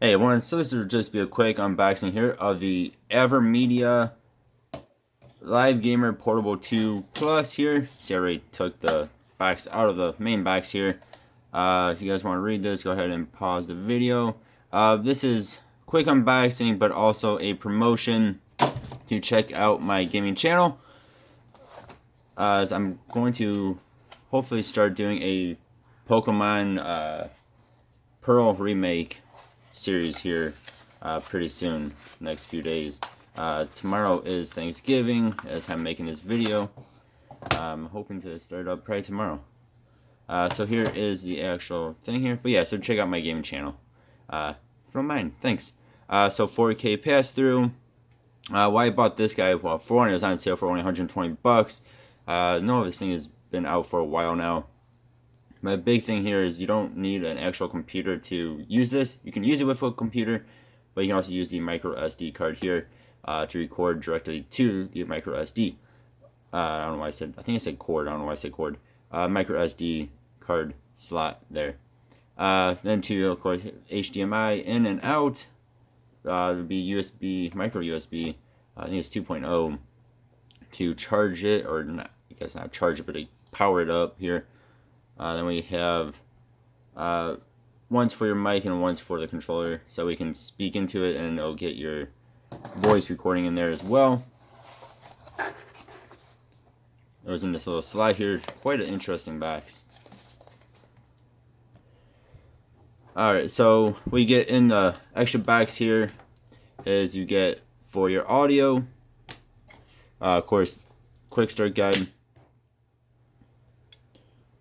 Hey everyone, so this will just be a quick unboxing here of the Avermedia Live Gamer Portable 2 Plus here. See, I already took the box out of the main box here. If you guys want to read this, go ahead and pause the video. This is quick unboxing, but also a promotion to check out my gaming channel. As I'm going to hopefully start doing a Pokemon Pearl remake series here pretty soon, next few days. Tomorrow is Thanksgiving at the time of making this video. I'm hoping to start up probably tomorrow. So here is the actual thing here. But yeah, so check out my gaming channel. From mine, thanks. So 4K pass-through. Why I bought this guy, well, for one, it was on sale for only 120 bucks. No, this thing has been out for a while now. My big thing here is you don't need an actual computer to use this. You can use it with a computer, but you can also use the micro SD card here to record directly to the micro SD. I don't know why I think I said cord. I don't know why I said cord. Micro SD card slot there. Then to, of course, HDMI in and out. Would be USB, micro USB. I think it's 2.0 to charge it, or not, I guess not charge it, but to power it up here. Then we have one's for your mic and one's for the controller, so we can speak into it and it'll get your voice recording in there as well. It was in this little slide here. Quite an interesting box. Alright, so we get in the extra box here is you get for your audio, of course, quick start guide.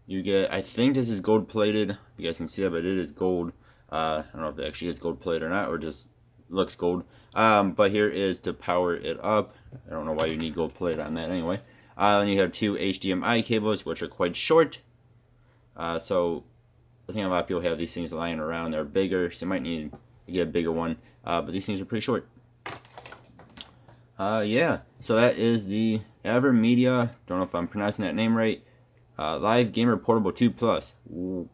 You get, I think this is gold plated. You guys can see that, but it is gold. I don't know if it actually is gold plated or not, or just looks gold. But here is to power it up. I don't know why you need gold plated on that anyway. And you have two HDMI cables, which are quite short. So I think a lot of people have these things lying around. They're bigger, so you might need to get a bigger one. But these things are pretty short. Yeah, so that is the Avermedia. Don't know if I'm pronouncing that name right. Live Gamer Portable 2 Plus.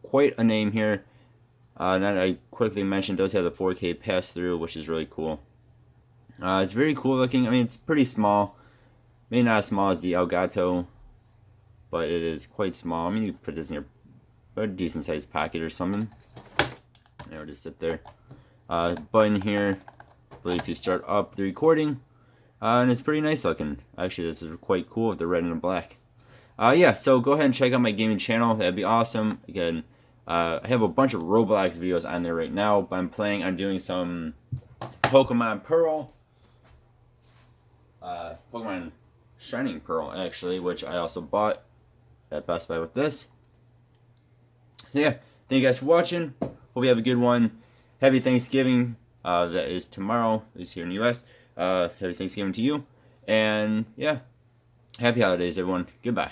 Quite a name here. That I quickly mentioned does have the 4K pass-through, which is really cool. It's very cool looking. I mean, it's pretty small. Maybe not as small as the Elgato, but it is quite small. I mean, you can put this in your decent sized pocket or something. It'll just sit there. Button here, I believe, to start up the recording. And it's pretty nice looking. Actually, this is quite cool with the red and the black. Yeah, so go ahead and check out my gaming channel. That'd be awesome. Again, I have a bunch of Roblox videos on there right now, but I'm planning on doing some Pokemon Pearl. Pokemon Shining Pearl, actually, which I also bought at Best Buy with this. Yeah, thank you guys for watching. Hope you have a good one. Happy Thanksgiving. That is tomorrow, at least here in the U.S. Happy Thanksgiving to you. And, yeah, happy holidays, everyone. Goodbye.